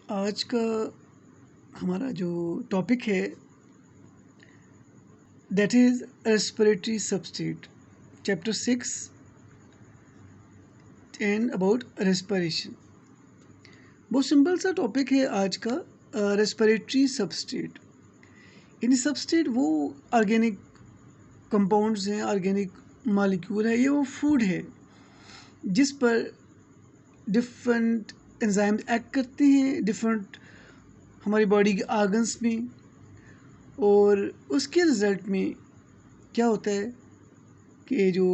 आज का हमारा जो टॉपिक है that is respiratory substrate, chapter 6 and about respiration. बहुत सिंपल सा टॉपिक है आज का। रेस्पिरेटरी सबस्ट्रेट यानी सबस्ट्रेट वो ऑर्गेनिक कंपाउंड्स हैं, ऑर्गेनिक मॉलिक्यूल है, ये वो फूड है जिस पर डिफरेंट एंजाइम्स एक्ट करते हैं डिफरेंट हमारी बॉडी के ऑर्गन्स में, और उसके रिज़ल्ट में क्या होता है कि जो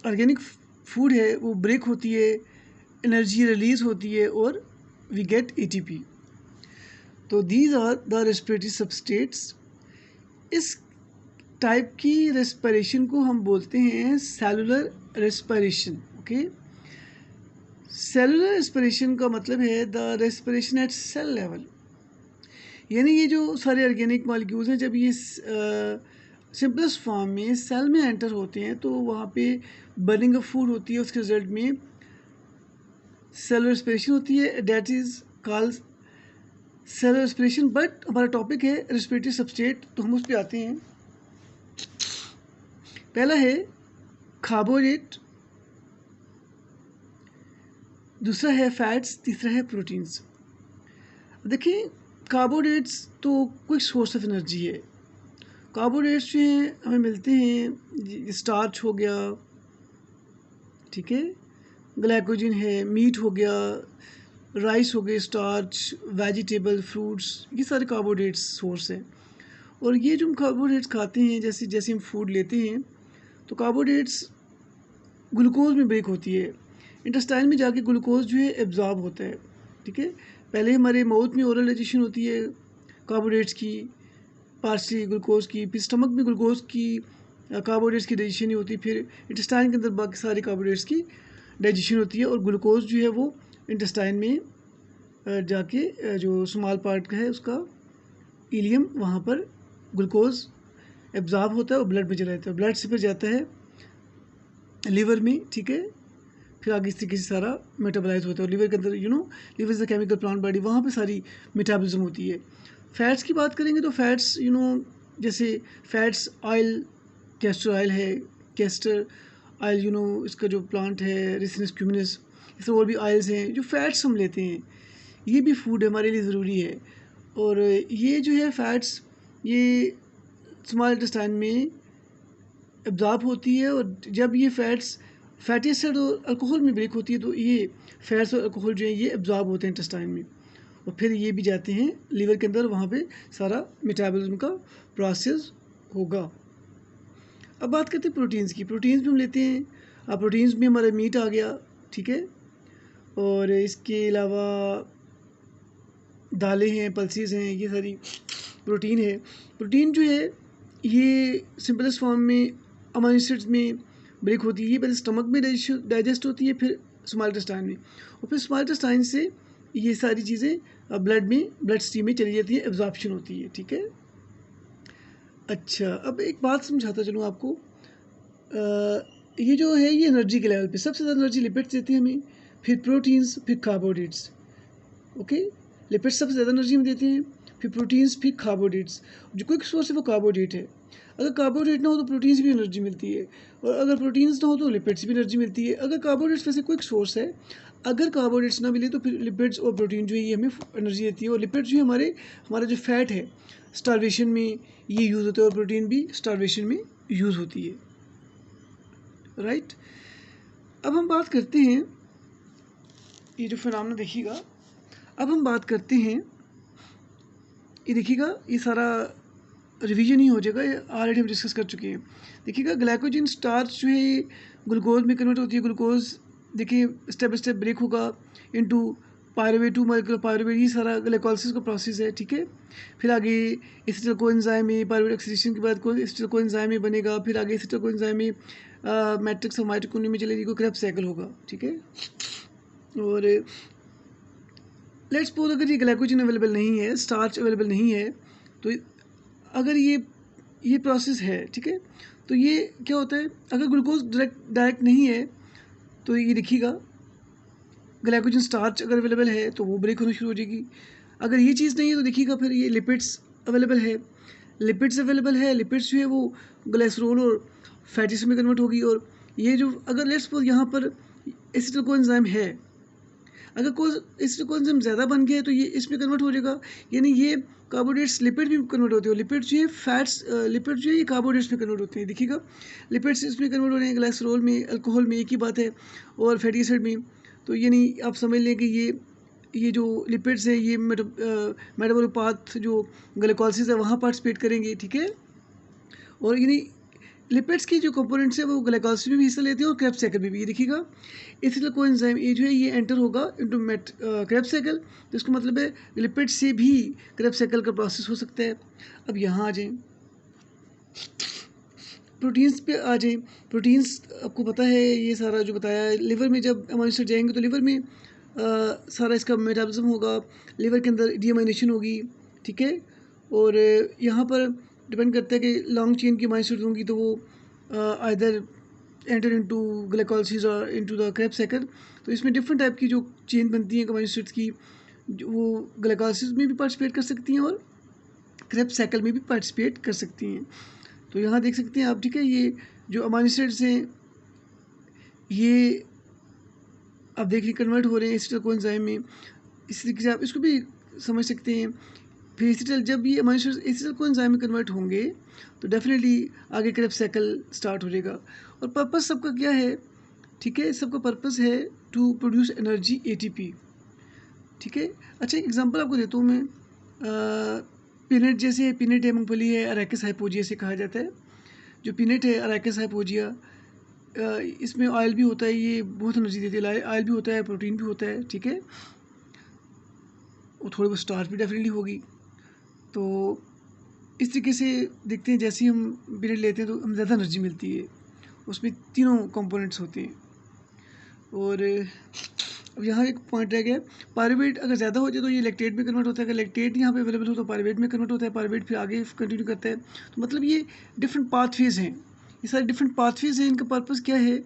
ऑर्गेनिक फूड है वो ब्रेक होती है, एनर्जी रिलीज़ होती है और वी गेट एटीपी। तो these are the respiratory substrates. इस टाइप की रेस्पिरेशन को हम बोलते हैं cellular respiration. Okay, cellular respiration का मतलब है the respiration at cell level, यानी ये जो सारे ऑर्गेनिक मॉलिक्यूल्स हैं जब ये सिंपलेस्ट फॉर्म में सेल में एंटर होते हैं तो वहाँ पे बर्निंग ऑफ फूड होती है, उसके रिजल्ट में सेलुलर रेस्पिरेशन होती है, that is called cellular respiration. But हमारा टॉपिक है रेस्पिरेटरी सबस्ट्रेट, तो हम उस पर आते हैं। पहला है कार्बोहाइड्रेट, दूसरा है फैट्स, तीसरा है प्रोटीन्स। देखिए, कार्बोहाइड्रेट्स तो क्विक सोर्स ऑफ एनर्जी है। कार्बोहाइड्रेट्स जो हैं हमें मिलते हैं, स्टार्च हो गया, ठीक है, ग्लाइकोजन है, मीट हो गया, राइस हो गए, स्टार्च, वेजिटेबल, फ्रूट्स, ये सारे कार्बोहाइड्रेट्स सोर्स हैं। और ये जो हम कार्बोहाइड्रेट्स खाते हैं, जैसे जैसे हम फूड लेते हैं तो कार्बोहाइड्रेट्स ग्लूकोज में ब्रेक होती है, इंटेस्टाइन में जाके ग्लूकोज जो है एब्जॉर्ब होता है। ठीक है, पहले हमारे माउथ में ओरल डाइजेशन होती है कार्बोहाइड्रेट्स की, पार्सली ग्लूकोज की, फिर स्टमक में ग्लूकोज की कार्बोहाइड्रेट्स की डाइजेशन नहीं होती, फिर इंटेस्टाइन के अंदर बाकी सारे कार्बोहाइड्रेट्स की डाइजेशन होती है, और ग्लूकोज जो है वो इंटेस्टाइन में जाके जो स्मॉल पार्ट का है उसका इलियम, वहाँ पर ग्लूकोज एब्जॉर्ब होता है और ब्लड में चला जाता है, ब्लड से फिर जाता है लीवर में, ठीक है, फिर आगे इस तरीके से सारा मेटाबोलाइज होता है। और लीवर के अंदर liver is the chemical plant body, वहाँ पे सारी मेटाबॉलिज्म होती है। फैट्स की बात करेंगे तो फैट्स जैसे फैट्स ऑयल, कैस्टर ऑयल है, कैस्टर ऑयल इसका जो प्लांट है रिसिनस क्यूमिनस, इससे और भी ऑयल्स हैं जो फैट्स हम लेते हैं, ये भी फूड हमारे लिए ज़रूरी है। और ये जो है फैट्स, ये स्मॉल इंटेस्टाइन में एब्जॉर्ब होती है, और जब ये फैट्स फैटी एसिड और अल्कोहल में ब्रेक होती है तो ये फैट्स और अल्कोहल जो है ये एब्जॉर्ब होते हैं इंटेस्टाइन में, और फिर ये भी जाते हैं लीवर के अंदर, वहाँ पे सारा मेटाबॉलिज्म का प्रोसेस होगा। अब बात करते हैं प्रोटीन्स की। प्रोटीन्स भी हम लेते हैं, अब प्रोटीन्स में हमारा मीट आ गया, ठीक है, और इसके अलावा दालें हैं, पल्सेस हैं, ये सारी प्रोटीन है। प्रोटीन जो है ये सिंपलेस्ट फॉर्म में अमीनो एसिड्स में ब्रेक होती है, ये पहले स्टमक में डाइजेस्ट होती है, फिर स्मॉल इंटेस्टाइन में, और फिर स्मॉल इंटेस्टाइन से ये सारी चीज़ें ब्लड स्ट्रीम में चली जाती है, एब्जॉर्प्शन होती है, ठीक है। अच्छा, अब एक बात समझाता चलूँ आपको। ये जो है ये एनर्जी के लेवल पे सबसे ज़्यादा एनर्जी लिपिड्स देती है हमें, फिर प्रोटीन्स, फिर कार्बोहाइड्रेट्स। ओके, लिपिड्स सबसे ज़्यादा एनर्जी में देते हैं, फिर प्रोटीन्स, फिर कार्बोहाइड्रेट्स। जो क्विक सोर्स है वो कार्बोहाइड्रेट है। अगर कार्बोहाइड्रेट ना हो तो प्रोटीन्स भी एनर्जी मिलती है, और अगर प्रोटीन्स ना हो तो लिपिड्स भी एनर्जी मिलती है। अगर कार्बोहाइड्रेट्स वैसे क्विक सोर्स है, अगर कार्बोहाइड्रेट्स ना मिले तो फिर लिपिड्स और प्रोटीन जो है ये हमें एनर्जी देती है। और लिपिड्स जो हमारा जो फैट है स्टारवेशन में ये यूज़ होता है, और प्रोटीन भी स्टारवेशन में यूज़ होती है, राइट। अब हम बात करते हैं ये जो फिनोमेना देखिएगा, अब हम बात करते हैं, ये देखिएगा ये सारा रिवीजन ही हो जाएगा, ये ऑलरेडी हम डिस्कस कर चुके हैं। देखिएगा ग्लाइकोजन स्टार्च जो है ये ग्लूकोज में कन्वर्ट होती है, ग्लूकोज देखिए स्टेप बाई स्टेप ब्रेक होगा इनटू पायरुवेट, 2 मॉलिक्यूलर पायरुवेट, ये सारा ग्लाइकोलिसिस का प्रोसेस है, ठीक है। फिर आगे एसिटिल कोएंजाइम में पायरुवेट ऑक्सीडेशन के बाद एसिटिल कोएंजाइम में बनेगा, फिर आगे एसिटिल कोएंजाइम में मैट्रिक्स और माइटोकॉन्ड्रिया में चलेगी, कोई क्रेब्स साइकिल होगा, ठीक है। और लेट्स सपोज अगर ये ग्लाइकोजन अवेलेबल नहीं है, स्टार्च अवेलेबल नहीं है, तो अगर ये प्रोसेस है, ठीक है, तो ये क्या होता है, अगर ग्लूकोज डायरेक्ट नहीं है तो ये देखिएगा ग्लाइकोजन स्टार्च अगर अवेलेबल है तो वो ब्रेक होना शुरू हो जाएगी। अगर ये चीज़ नहीं है तो देखिएगा फिर ये लिपिड्स अवेलेबल है, लिपिड्स जो है वो ग्लिसरॉल और फैटी एसिड में कन्वर्ट होगी। और ये जो अगर लेट्स सपोज यहाँ पर एसिटिल कोएंजाइम है, अगर कोई एसिटिल कोएंजाइम ज़्यादा बन गया है तो ये इसमें कन्वर्ट हो जाएगा, यानी ये कार्बोहाइड्रेट्स लिपिड में कन्वर्ट होते हैं। लिपिड जो है फैट्स, लिपिड जो है ये कार्बोहाइड्रेट्स में कन्वर्ट होते हैं। देखिएगा लिपिड्स इसमें कन्वर्ट हो रहे हैं, ग्लिसरॉल में, अल्कोहल में, एक ही बात है, और फैटी एसिड में। तो यानी आप समझ लें कि ये जो लिपिड्स है ये मेटाबॉलिक पाथ जो ग्लाइकोलाइसिस है वहाँ पार्टिसिपेट करेंगे, ठीक है। और यानी लिपिड्स की जो कंपोनेंट्स है वो ग्लाइकोलाइसिस में भी हिस्सा लेते हैं और क्रेब्स साइकिल में भी। ये देखिएगा एसिटिल कोएंजाइम ये जो है ये एंटर होगा इनटू क्रेब्स साइकिल, तो इसका मतलब है लिपिड से भी क्रेब्स साइकिल का प्रोसेस हो सकता है। अब यहाँ आ जाएं, प्रोटीन्स पे आ जाएं। प्रोटीन्स आपको पता है ये सारा जो बताया है, लिवर में जब अमाइनो एसिड जाएंगे तो लिवर में सारा इसका मेटाबॉलिज्म होगा, लिवर के अंदर डीअमाइनेशन होगी, ठीक है। और यहाँ पर डिपेंड करता है कि लॉन्ग चेन की अमाइनो एसिड होंगी तो वो आइदर एंटर इनटू ग्लाइकोलाइसिस और इनटू द क्रेब्स साइकिल। तो इसमें डिफरेंट टाइप की जो चेन बनती हैं अमाइनो एसिड्स की, वो ग्लाइकोलाइसिस में भी पार्टिसिपेट कर सकती हैं और क्रेब्स साइकिल में भी पार्टिसिपेट कर सकती हैं। तो यहाँ देख सकते हैं आप, ठीक है, ये जो अमाइनो एसिड्स हैं ये आप देखिए कन्वर्ट हो रहे हैं एसिटिल कोएंजाइम में। इस तरीके से आप इसको भी समझ सकते हैं। फिर एसिटिल, जब ये अमाइनो एसिड्स एसिटिल कोएंजाइम में कन्वर्ट होंगे तो डेफिनेटली आगे क्रेब्स साइकिल स्टार्ट हो जाएगा। और पर्पस सबका क्या है, ठीक है, सबका पर्पस है टू प्रोड्यूस एनर्जी एटीपी, ठीक है। अच्छा एक एग्जांपल आपको देता हूँ मैं, पीनट जैसे पीनट है, मूंगफली है, अरैकिस हाइपोजिया से कहा जाता है। जो पीनट है अरैकिस हाइपोजिया, इसमें ऑयल भी होता है, ये बहुत एनर्जी देती है, ऑयल भी होता है, प्रोटीन भी होता है, ठीक है, और थोड़ी बहुत स्टार्च भी डेफिनेटली होगी। तो इस तरीके से देखते हैं, जैसे ही हम पीनट लेते हैं तो हमें ज़्यादा एनर्जी मिलती है, उसमें तीनों कंपोनेंट्स होते हैं। और अब यहाँ एक पॉइंट रह गया, पायरुवेट अगर ज़्यादा हो जाए तो ये लैक्टेट में कन्वर्ट होता है, अगर लैक्टेट यहाँ पे अवेलेबल हो तो पायरुवेट में कन्वर्ट होता है, पायरुवेट फिर आगे कंटिन्यू करता है। तो मतलब ये डिफरेंट पाथवेज हैं, ये सारे डिफरेंट पाथवेज हैं। इनका पर्पस क्या है,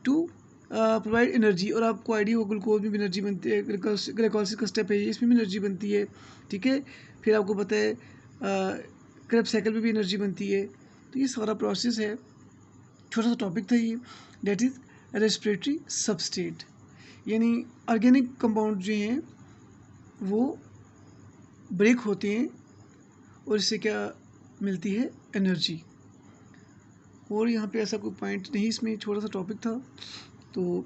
टू प्रोवाइड एनर्जी। और आपको आइडिया हो ग्लूकोज में भी एनर्जी बनती है, ग्लाइकोलाइसिस का स्टेप है, इसमें भी एनर्जी बनती है, ठीक है। फिर आपको पता है क्रेब्स साइकिल में भी एनर्जी बनती है। तो ये सारा प्रोसेस है, छोटा सा टॉपिक था ये, डेट इज़ रेस्पिरेटरी सबस्टेट, यानी ऑर्गेनिक कंपाउंड जो हैं वो ब्रेक होते हैं और इससे क्या मिलती है, एनर्जी। और यहाँ पे ऐसा कोई पॉइंट नहीं, इसमें छोटा सा टॉपिक था तो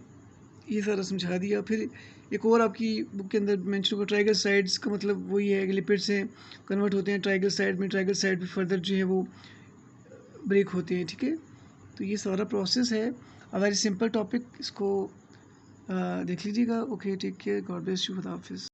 ये सारा समझा दिया। फिर एक और आपकी बुक के अंदर मेंशन होगा, ट्राइग्लिसराइड्स का मतलब वही है कि लिपिड से कन्वर्ट होते हैं ट्राइग्लिसराइड में, ट्राइग्लिसराइड भी फर्दर जो है वो ब्रेक होते हैं, ठीक है। तो ये सारा प्रोसेस है, अ वेरी सिंपल टॉपिक, इसको देख लीजिएगा। Okay, take care, god bless you, खुदा हाफिज़।